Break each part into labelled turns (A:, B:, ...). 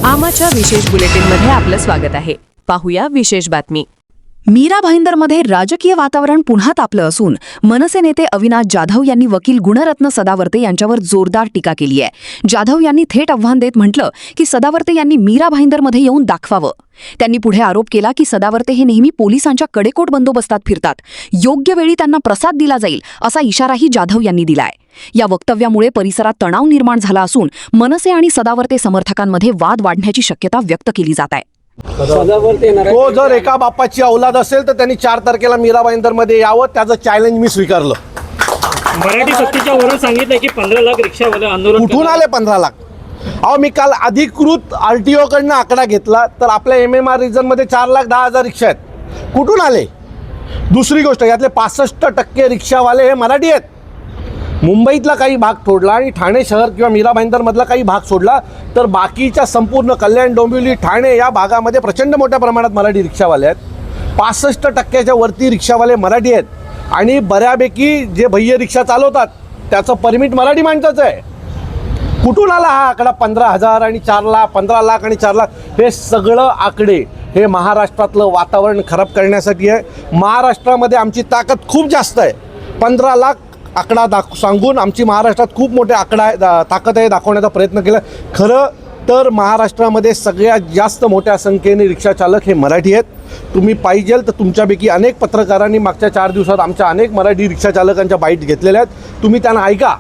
A: आमाच्या विशेष बुलेटिनमध्ये आपलं स्वागत आहे. पाहूया विशेष बातमी.
B: मीरा भाईंदरमध्ये राजकीय वातावरण पुन्हा तापलं असून मनसे नेते अविनाश जाधव यांनी वकील गुणरत्न सदावर्ते यांच्यावर जोरदार टीका केली आहे. जाधव यांनी थेट आव्हान देत म्हटलं की सदावर्ते यांनी मीरा भाईंदरमध्ये येऊन दाखवावं. त्यांनी पुढे आरोप केला की सदावर्ते हे नेहमी पोलिसांच्या कडेकोट बंदोबस्तात फिरतात. योग्य वेळी त्यांना प्रसाद दिला जाईल असा इशाराही जाधव यांनी दिलाय. या वक्तव्यामुळे परिसरात तणाव निर्माण झाला असून मनसे आणि सदावर्ते समर्थकांमध्ये वाद वाढण्याची शक्यता व्यक्त केली जात आहे.
C: तो जर एका बापाची औलाद असेल तर त्यांनी 4 तारखेला मीरा भाईंदरमध्ये यावं. त्याचं चॅलेंज मी स्वीकारलं.
D: मराठी सक्तीच्या वरून सांगितलं की 15 लाख रिक्षावाले आंदोलन
C: कुठून आले 15 लाख? अहो, मी काल अधिकृत RTO कडनं आकडा घेतला तर आपल्या MMR रिजनमध्ये 4,10,000 रिक्षा आहेत. कुठून आले? दुसरी गोष्ट, यातले 65% रिक्षावाले हे मराठी आहेत. मुंबईतला काही भाग सोडला आणि ठाणे शहर किंवा मीरा भाईंदरमधला काही भाग सोडला तर बाकीच्या संपूर्ण कल्याण, डोंबिवली, ठाणे या भागामध्ये प्रचंड मोठ्या प्रमाणात मराठी रिक्षावाले आहेत. 65% वरती रिक्षावाले मराठी आहेत आणि बऱ्यापैकी जे भैया रिक्षा चालवतात त्याचं परमिट मराठी माणसाचं आहे. कुठून आला हा आकडा 15,000 आणि 4 लाख, 15 लाख आणि 4 लाख? हे सगळं आकडे हे महाराष्ट्रातलं वातावरण खराब करण्यासाठी आहे. महाराष्ट्रामध्ये आमची ताकद खूप जास्त आहे. 15 लाख आकडा सांगून आमची महाराष्ट्रात खूप मोठे ताकद आहे दाखवण्याचा प्रयत्न केला. खरं तर महाराष्ट्रामध्ये सगळ्यात जास्त मोठ्या संख्येने रिक्षाचालक हे मराठी आहेत. तुम्ही पाहिजेल तर तुमच्यापैकी अनेक पत्रकारांनी मागच्या 4 दिवसात आमच्या अनेक मराठी रिक्षाचालकांच्या बाईट घेतलेल्या आहेत. तुम्ही त्यांना ऐका.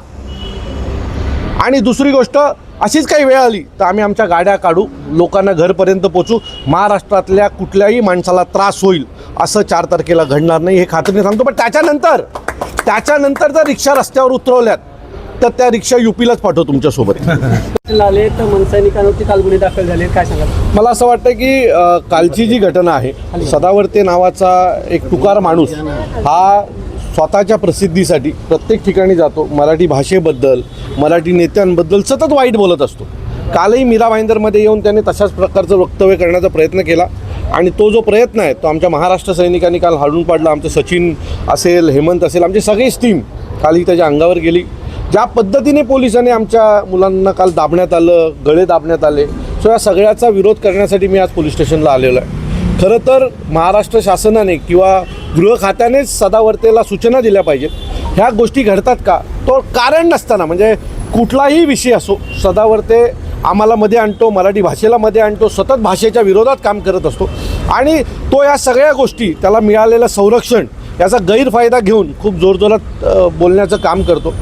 C: आणि दुसरी गोष्ट, अशीच काही वेळ आली तर आम्ही आमच्या गाड्या काढू, लोकांना घरपर्यंत पोचू. महाराष्ट्रातल्या कुठल्याही माणसाला त्रास होईल असं 4 तारखेला घडणार नाही, हे खात्रीने सांगतो. पण त्याच्यानंतर जर रिक्षा रस्त्यावर उतरवल्यात तर त्या रिक्षा UPलाच पाठवू तुमच्यासोबत.
D: आले तर मनसैनिकांवरती काल गुन्हे दाखल झाले, काय सांगाल?
C: मला असं वाटतं की कालची जी घटना आहे, सदावर्ते नावाचा एक तुकार माणूस हा स्वतःच्या प्रसिद्धीसाठी प्रत्येक ठिकाणी जातो. मराठी भाषेबद्दल, मराठी नेत्यांबद्दल सतत वाईट बोलत असतो. कालही मीरा भाईंदरमध्ये येऊन त्याने तशाच प्रकारचं वक्तव्य करण्याचा प्रयत्न केला आणि तो जो प्रयत्न आहे तो आमच्या महाराष्ट्र सैनिकांनी काल हाडून पाडला. आमचं सचिन असेल, हेमंत असेल, आमची सगळीच टीम कालही त्याच्या अंगावर गेली. ज्या पद्धतीने पोलिसांनी आमच्या मुलांना काल दाबण्यात आलं, गळे दाबण्यात आले, सो या सगळ्याचा विरोध करण्यासाठी मी आज पोलीस स्टेशनला आलेलो आहे. खरं तर महाराष्ट्र शासनाने किंवा गृह खात्यानेच सदावर्तेला सूचना दिल्या पाहिजेत. ह्या गोष्टी घडतात का? तो कारण नसताना, म्हणजे कुठलाही विषय असो, सदावर्ते आम्हाला मध्ये आणतो, मराठी भाषेला मध्ये आणतो, सतत भाषेच्या विरोधात काम करत असतो आणि तो या सगळ्या गोष्टी, त्याला मिळालेलं संरक्षण याचा गैरफायदा घेऊन खूप जोरजोरात बोलण्याचं काम करतो.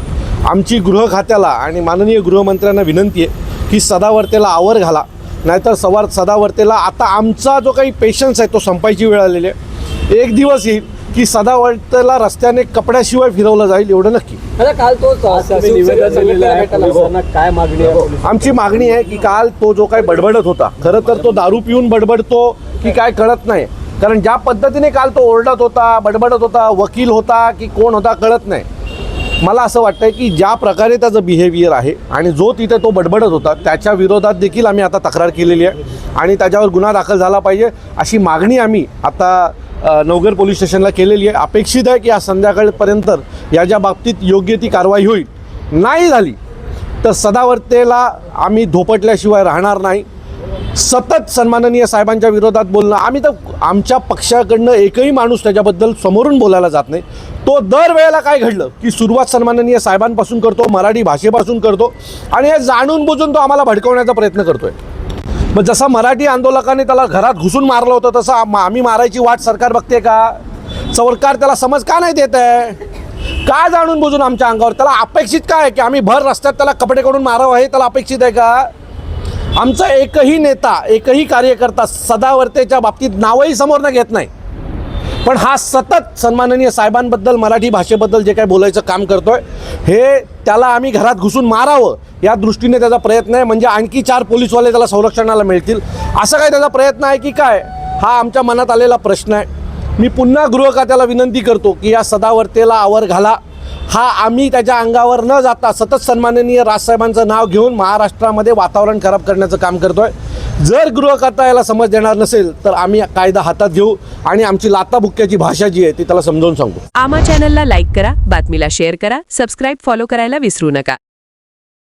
C: आमची गृह खात्याला आणि माननीय गृहमंत्र्यांना विनंती आहे की सदावर्तेला आवर घाला, नाहीतर सदावर्तेला आता आमचा जो काही पेशन्स आहे तो संपायची वेळ आलेली आहे. एक दिवस येईल की सदावर्तेला रस्त्याने कपड्याशिवाय फिरवलं जाईल, एवढं नक्की.
D: काल तो काय मागणी आहे?
C: आमची मागणी आहे की काल तो जो काही बडबडत होता, खरं तर तो दारू पिऊन बडबडतो की काय कळत नाही. कारण ज्या पद्धतीने काल तो ओरडत होता, बडबडत होता, वकील होता की कोण होता कळत नाही. मला असं वाटतं की ज्या प्रकारे त्याचं बिहेवियर आहे आणि जो तिथे तो बडबडत होता त्याच्या विरोधात देखील आम्ही आता तक्रार केलेली आहे आणि त्याच्यावर गुन्हा दाखल झाला पाहिजे अशी मागणी आम्ही आता नवघर पोलीस स्टेशनला केलेली आहे. अपेक्षित आहे की आज संध्याकाळपर्यंत याच्या बाबतीत योग्य ती कारवाई होईल. नाही झाली तर सदावर्तेला आम्ही धोपटल्याशिवाय राहणार नाही. सतत सन्माननीय साहेबांच्या विरोधात बोलणं, आम्ही तर आमच्या पक्षाकडनं एकही माणूस त्याच्याबद्दल समोरून बोलायला जात नाही. तो दरवेळेला काय घडलं की सुरुवात सन्माननीय साहेबांपासून करतो, मराठी भाषेपासून करतो आणि हे जाणून बुजून तो आम्हाला भडकवण्याचा प्रयत्न करतोय. मग जसा मराठी आंदोलकांनी त्याला घरात घुसून मारलं होतं तसं आम्ही मारायची वाट सरकार बघते का? सरकार त्याला समज का नाही देत आहे? का जाणून बुजून आमच्या अंगावर? त्याला अपेक्षित काय आहे की आम्ही भर रस्त्यात त्याला कपडे काढून मारावं, हे त्याला अपेक्षित आहे का? आमचा एकही नेता, एकही कार्यकर्ता सदावर्तेच्या बाबतीत नावही समोर न घेत नाही, पण हा सतत सन्माननीय साहेबांबद्दल, मराठी भाषेबद्दल जे काय बोलायचं काम करतोय हे त्याला आम्ही घरात घुसून मारावं या दृष्टीने त्याचा प्रयत्न आहे. म्हणजे आणखी 4 पोलीसवाले त्याला संरक्षणाला मिळतील असं काय त्याचा प्रयत्न आहे की काय? हा आमच्या मनात आलेला प्रश्न आहे. मी पुन्हा गृह खात्याला विनंती करतो की या सदावर्तेला आवर घाला. हा आम्ही त्याच्या अंगावर न जाता सतत सन्माननीय राजसाहेबांचं नाव घेऊन महाराष्ट्रामध्ये वातावरण खराब करण्याचं काम करतोय. जर गृह खाता याला समज देणार नसेल तर आम्ही कायदा हातात घेऊ आणि आमची लाताबुक्क्याची भाषा जी आहे ती त्याला समजावून सांगू.
A: आमा चॅनलला लाईक करा, बातमीला शेअर करा, सबस्क्राईब फॉलो करायला विसरू नका.